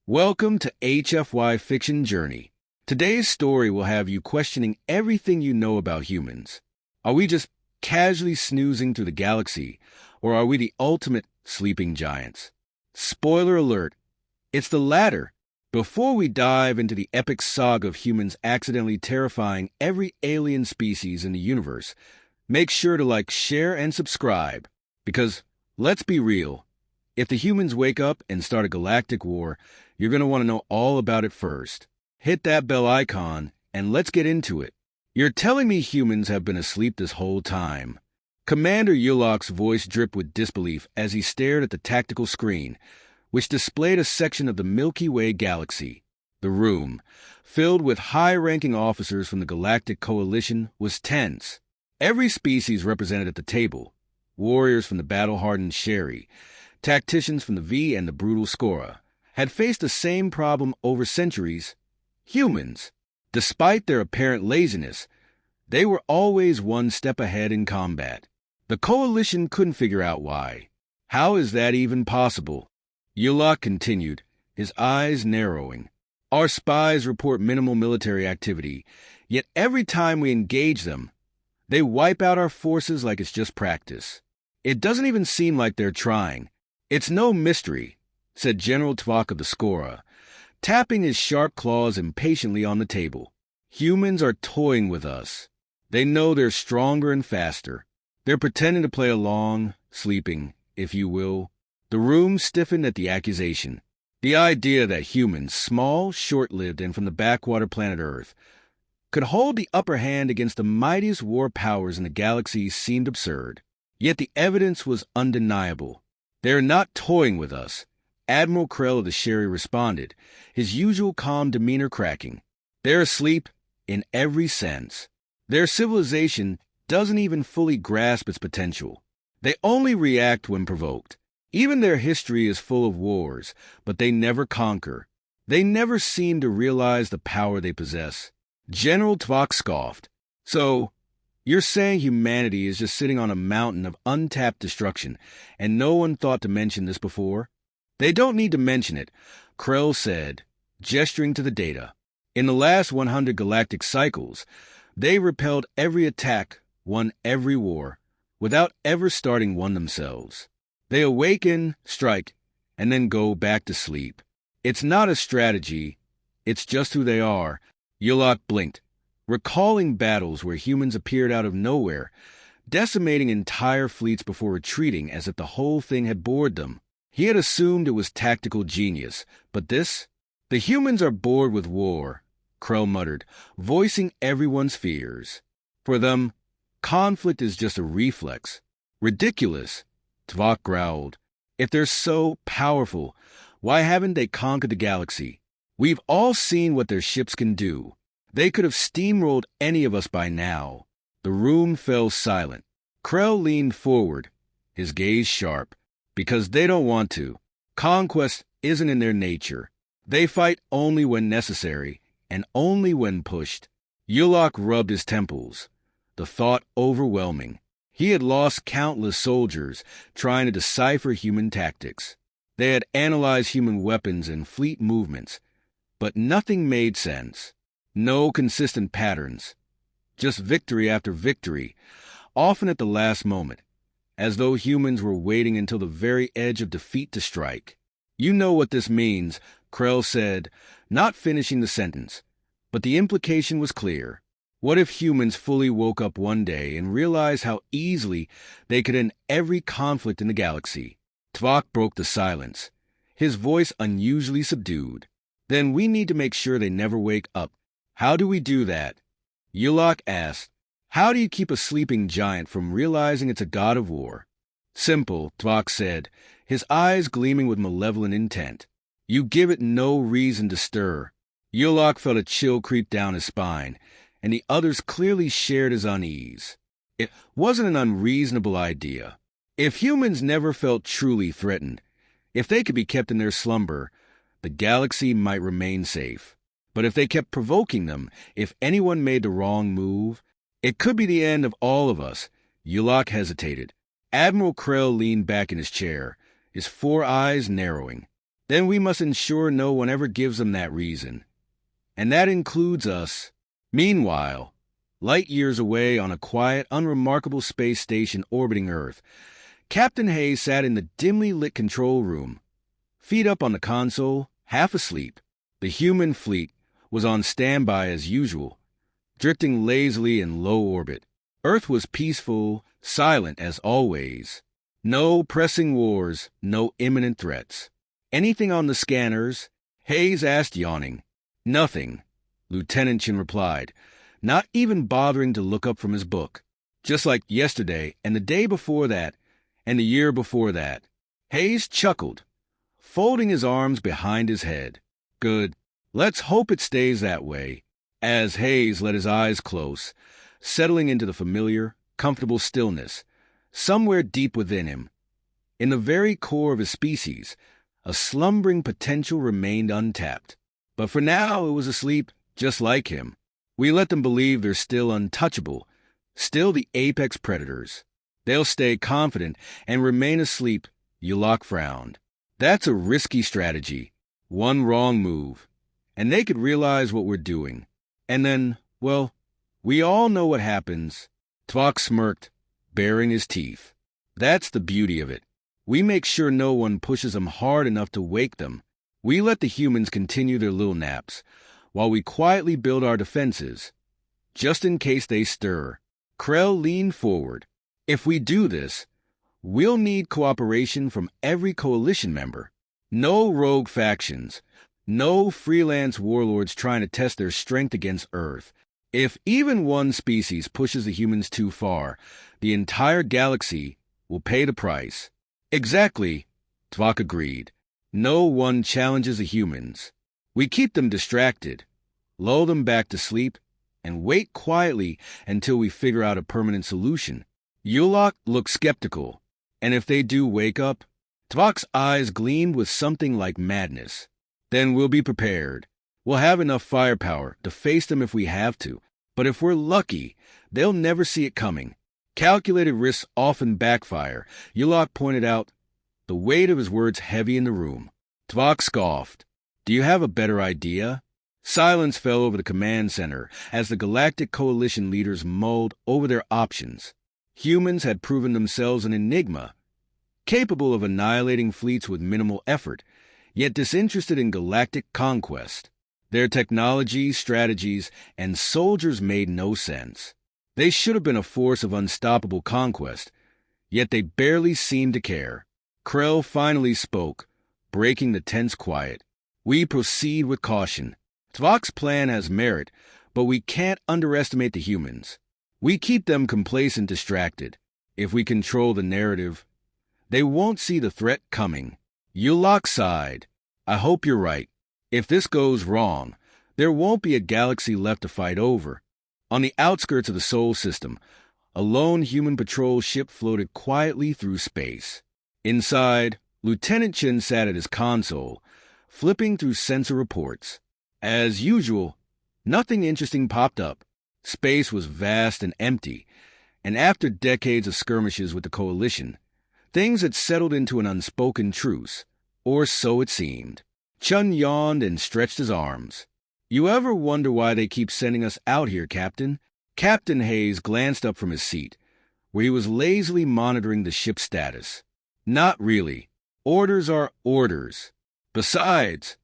Welcome to HFY Fiction Journey. Today's story will have you questioning everything you know about humans. Are we just casually snoozing through the galaxy, or are we the ultimate sleeping giants? Spoiler alert, it's the latter. Before we dive into the epic saga of humans accidentally terrifying every alien species in the universe, make sure to like, share, and subscribe. Because, let's be real, if the humans wake up and start a galactic war, you're going to want to know all about it first. Hit that bell icon, and let's get into it. You're telling me humans have been asleep this whole time? Commander Yulok's voice dripped with disbelief as he stared at the tactical screen, which displayed a section of the Milky Way galaxy. The room, filled with high-ranking officers from the Galactic Coalition, was tense. Every species represented at the table, warriors from the battle-hardened Sherry, tacticians from the V and the brutal Skora, had faced the same problem over centuries: humans. Despite their apparent laziness, they were always one step ahead in combat. The Coalition couldn't figure out why. How is that even possible? Yulok continued, his eyes narrowing. Our spies report minimal military activity, yet every time we engage them, they wipe out our forces like it's just practice. It doesn't even seem like they're trying. It's no mystery, said General Tvok of the Skora, tapping his sharp claws impatiently on the table. Humans are toying with us. They know they're stronger and faster. They're pretending to play along, sleeping, if you will. The room stiffened at the accusation. The idea that humans, small, short-lived, and from the backwater planet Earth, could hold the upper hand against the mightiest war powers in the galaxy seemed absurd. Yet the evidence was undeniable. They're not toying with us, Admiral Krell of the Sherry responded, his usual calm demeanor cracking. They're asleep in every sense. Their civilization doesn't even fully grasp its potential. They only react when provoked. Even their history is full of wars, but they never conquer. They never seem to realize the power they possess. General Tvok scoffed. So, you're saying humanity is just sitting on a mountain of untapped destruction, and no one thought to mention this before? They don't need to mention it, Krell said, gesturing to the data. In the last 100 galactic cycles, they repelled every attack, won every war, without ever starting one themselves. They awaken, strike, and then go back to sleep. It's not a strategy, it's just who they are. Yulok blinked, recalling battles where humans appeared out of nowhere, decimating entire fleets before retreating as if the whole thing had bored them. He had assumed it was tactical genius, but this? The humans are bored with war, Krell muttered, voicing everyone's fears. For them, conflict is just a reflex. Ridiculous, Tvok growled. If they're so powerful, why haven't they conquered the galaxy? We've all seen what their ships can do. They could have steamrolled any of us by now. The room fell silent. Krell leaned forward, his gaze sharp. Because they don't want to. Conquest isn't in their nature. They fight only when necessary, and only when pushed. Yulok rubbed his temples, the thought overwhelming. He had lost countless soldiers trying to decipher human tactics. They had analyzed human weapons and fleet movements, but nothing made sense. No consistent patterns. Just victory after victory, often at the last moment, as though humans were waiting until the very edge of defeat to strike. You know what this means, Krell said, not finishing the sentence. But the implication was clear. What if humans fully woke up one day and realized how easily they could end every conflict in the galaxy? Tvok broke the silence, his voice unusually subdued. Then we need to make sure they never wake up. How do we do that? Yulok asked. How do you keep a sleeping giant from realizing it's a god of war? Simple, Tvok said, his eyes gleaming with malevolent intent. You give it no reason to stir. Yulok felt a chill creep down his spine, and the others clearly shared his unease. It wasn't an unreasonable idea. If humans never felt truly threatened, if they could be kept in their slumber, the galaxy might remain safe. But if they kept provoking them, if anyone made the wrong move, it could be the end of all of us. Yulok hesitated. Admiral Krell leaned back in his chair, his four eyes narrowing. then we must ensure no one ever gives them that reason. And that includes us. Meanwhile, light years away on a quiet, unremarkable space station orbiting Earth, Captain Hayes sat in the dimly lit control room, feet up on the console, half asleep. The human fleet was on standby as usual, drifting lazily in low orbit. Earth was peaceful, silent as always. No pressing wars, no imminent threats. Anything on the scanners? Hayes asked, yawning. Nothing, Lieutenant Chin replied, not even bothering to look up from his book. Just like yesterday and the day before that and the year before that. Hayes chuckled, folding his arms behind his head. Good. Let's hope it stays that way. As Hayes let his eyes close, settling into the familiar, comfortable stillness, somewhere deep within him, in the very core of his species, a slumbering potential remained untapped. But for now, it was asleep, just like him. We let them believe they're still untouchable, still the apex predators. They'll stay confident and remain asleep, Yulok frowned. That's a risky strategy. One wrong move, and they could realize what we're doing. And then, well, we all know what happens. Tvok smirked, baring his teeth. That's the beauty of it. We make sure no one pushes them hard enough to wake them. We let the humans continue their little naps, while we quietly build our defenses, just in case they stir. Krell leaned forward. If we do this, we'll need cooperation from every coalition member. No rogue factions, no freelance warlords trying to test their strength against Earth. If even one species pushes the humans too far, the entire galaxy will pay the price. Exactly, Tvok agreed. No one challenges the humans. We keep them distracted, lull them back to sleep, and wait quietly until we figure out a permanent solution. Yulok looked skeptical, and if they do wake up, Tvok's eyes gleamed with something like madness. Then we'll be prepared. We'll have enough firepower to face them if we have to, but if we're lucky, they'll never see it coming. Calculated risks often backfire, Yulok pointed out, the weight of his words heavy in the room. Tvok scoffed. Do you have a better idea? Silence fell over the command center as the Galactic Coalition leaders mulled over their options. Humans had proven themselves an enigma, capable of annihilating fleets with minimal effort, yet disinterested in galactic conquest. Their technology, strategies, and soldiers made no sense. They should have been a force of unstoppable conquest, yet they barely seemed to care. Krell finally spoke, breaking the tense quiet. We proceed with caution. Tvok's plan has merit, but we can't underestimate the humans. We keep them complacent, distracted. If we control the narrative, they won't see the threat coming. Yulok sighed. I hope you're right. If this goes wrong, there won't be a galaxy left to fight over. On the outskirts of the Sol system, a lone human patrol ship floated quietly through space. Inside, Lieutenant Chin sat at his console, flipping through sensor reports. As usual, nothing interesting popped up. Space was vast and empty, and after decades of skirmishes with the Coalition, things had settled into an unspoken truce, or so it seemed. Chun yawned and stretched his arms. You ever wonder why they keep sending us out here, Captain? Captain Hayes glanced up from his seat, where he was lazily monitoring the ship's status. Not really. Orders are orders. Besides,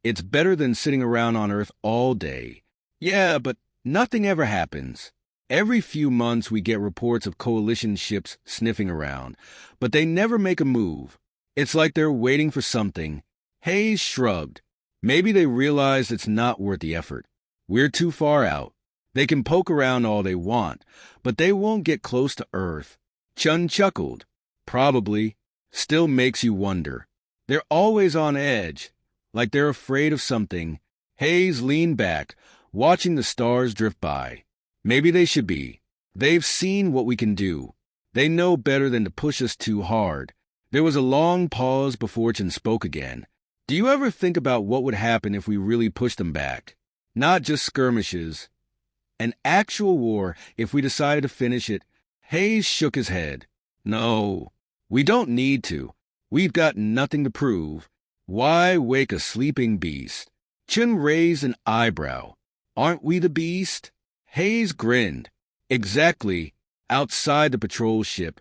it's better than sitting around on Earth all day. Yeah, but nothing ever happens. Every few months we get reports of Coalition ships sniffing around, but they never make a move. It's like they're waiting for something. Hayes shrugged. Maybe they realize it's not worth the effort. We're too far out. They can poke around all they want, but they won't get close to Earth. Chun chuckled. Probably. Still makes you wonder. They're always on edge, like they're afraid of something. Hayes leaned back, watching the stars drift by. Maybe they should be. They've seen what we can do. They know better than to push us too hard. There was a long pause before Chin spoke again. Do you ever think about what would happen if we really pushed them back? Not just skirmishes. An actual war if we decided to finish it. Hayes shook his head. No, we don't need to. We've got nothing to prove. Why wake a sleeping beast? Chen raised an eyebrow. Aren't we the beast? Hayes grinned. Exactly. Outside the patrol ship,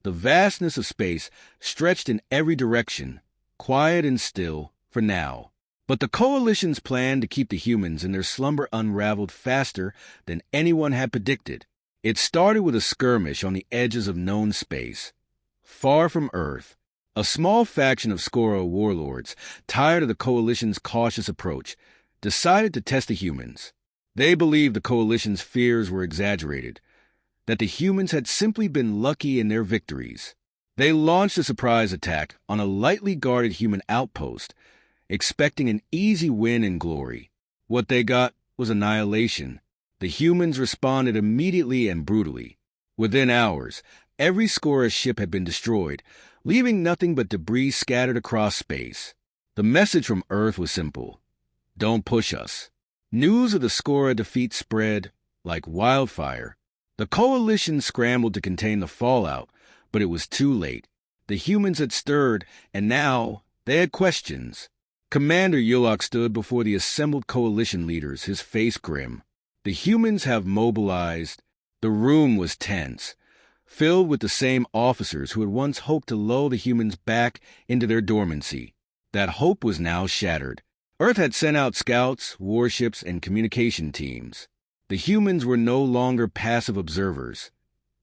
the vastness of space stretched in every direction, quiet and still, for now. But the Coalition's plan to keep the humans in their slumber unraveled faster than anyone had predicted. It started with a skirmish on the edges of known space. Far from Earth, a small faction of Skora warlords, tired of the Coalition's cautious approach, decided to test the humans. They believed the Coalition's fears were exaggerated, that the humans had simply been lucky in their victories. They launched a surprise attack on a lightly guarded human outpost, expecting an easy win and glory. What they got was annihilation. The humans responded immediately and brutally. Within hours, every Skora ship had been destroyed, leaving nothing but debris scattered across space. The message from Earth was simple: don't push us. News of the Skora defeat spread like wildfire. The Coalition scrambled to contain the fallout, but it was too late. The humans had stirred, and now they had questions. Commander Yulok stood before the assembled Coalition leaders, his face grim. The humans have mobilized. The room was tense, filled with the same officers who had once hoped to lull the humans back into their dormancy. That hope was now shattered. Earth had sent out scouts, warships, and communication teams. The humans were no longer passive observers.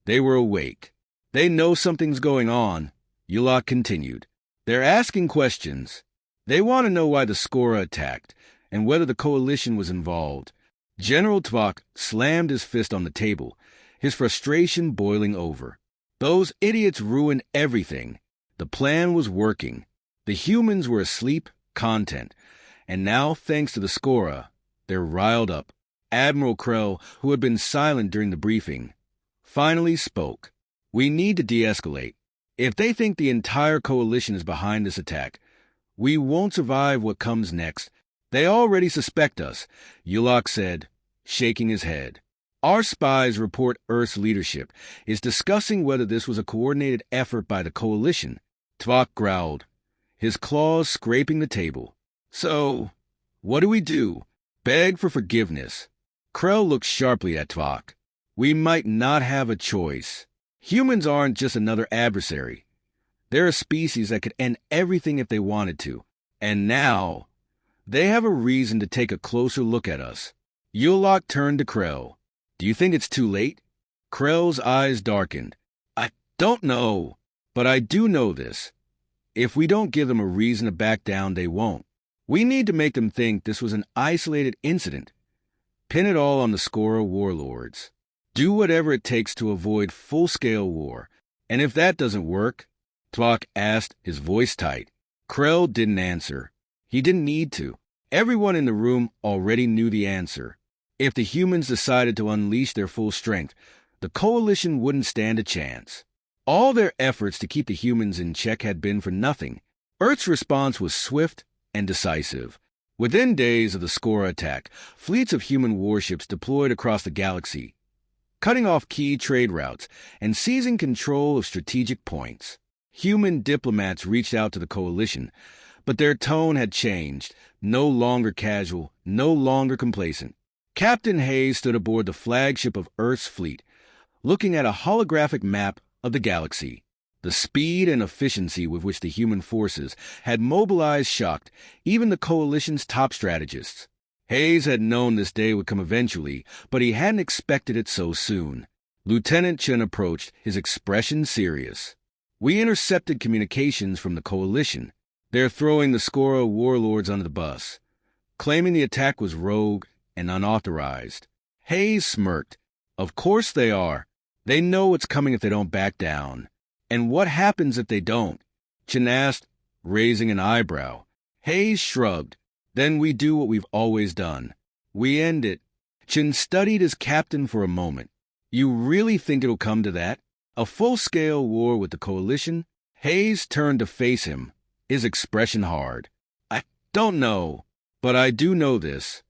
They were awake. They know something's going on, Yulok continued. They're asking questions. They want to know why the Skora attacked, and whether the Coalition was involved. General Tvok slammed his fist on the table, his frustration boiling over. Those idiots ruined everything. The plan was working. The humans were asleep, content. And now, thanks to the Skora, they're riled up. Admiral Krell, who had been silent during the briefing, finally spoke. We need to de-escalate. If they think the entire Coalition is behind this attack, we won't survive what comes next. They already suspect us, Yulok said, shaking his head. Our spies report Earth's leadership is discussing whether this was a coordinated effort by the Coalition. Tvok growled, his claws scraping the table. So, what do we do? Beg for forgiveness. Krell looked sharply at Tvok. We might not have a choice. Humans aren't just another adversary. They're a species that could end everything if they wanted to. And now, they have a reason to take a closer look at us. Yulok turned to Krell. Do you think it's too late? Krell's eyes darkened. I don't know, but I do know this. If we don't give them a reason to back down, they won't. We need to make them think this was an isolated incident. Pin it all on the Skora warlords. Do whatever it takes to avoid full-scale war. And if that doesn't work, Tvok asked, his voice tight. Krell didn't answer. He didn't need to. Everyone in the room already knew the answer. If the humans decided to unleash their full strength, the Coalition wouldn't stand a chance. All their efforts to keep the humans in check had been for nothing. Earth's response was swift and decisive. Within days of the Skora attack, fleets of human warships deployed across the galaxy, cutting off key trade routes and seizing control of strategic points. Human diplomats reached out to the Coalition, but their tone had changed, no longer casual, no longer complacent. Captain Hayes stood aboard the flagship of Earth's fleet, looking at a holographic map of the galaxy. The speed and efficiency with which the human forces had mobilized shocked even the Coalition's top strategists. Hayes had known this day would come eventually, but he hadn't expected it so soon. Lieutenant Chen approached, his expression serious. We intercepted communications from the Coalition. They're throwing the Skora warlords under the bus, claiming the attack was rogue and unauthorized. Hayes smirked. Of course they are. They know what's coming if they don't back down. And what happens if they don't? Chen asked, raising an eyebrow. Hayes shrugged. Then we do what we've always done. We end it. Chen studied his captain for a moment. You really think it'll come to that? A full-scale war with the Coalition? Hayes turned to face him, his expression hard. I don't know, but I do know this.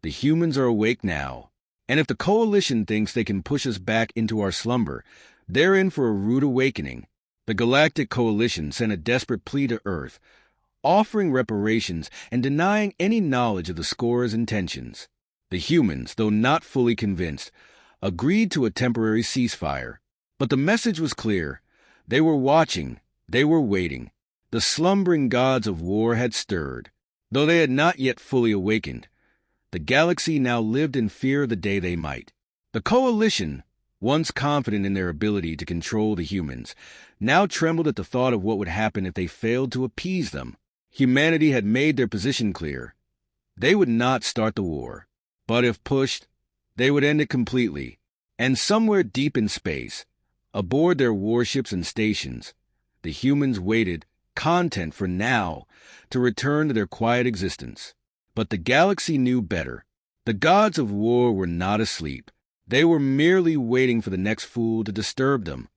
The humans are awake now. And if the Coalition thinks they can push us back into our slumber, they're in for a rude awakening. The Galactic Coalition sent a desperate plea to Earth, offering reparations and denying any knowledge of the scorer's intentions. The humans, though not fully convinced, agreed to a temporary ceasefire. But the message was clear. They were watching. They were waiting. The slumbering gods of war had stirred, though they had not yet fully awakened. The galaxy now lived in fear of the day they might. The coalition, once confident in their ability to control the humans, now trembled at the thought of what would happen if they failed to appease them. Humanity had made their position clear. They would not start the war, but if pushed, they would end it completely. And somewhere deep in space, aboard their warships and stations, the humans waited, content for now, to return to their quiet existence. But the galaxy knew better. The gods of war were not asleep. They were merely waiting for the next fool to disturb them.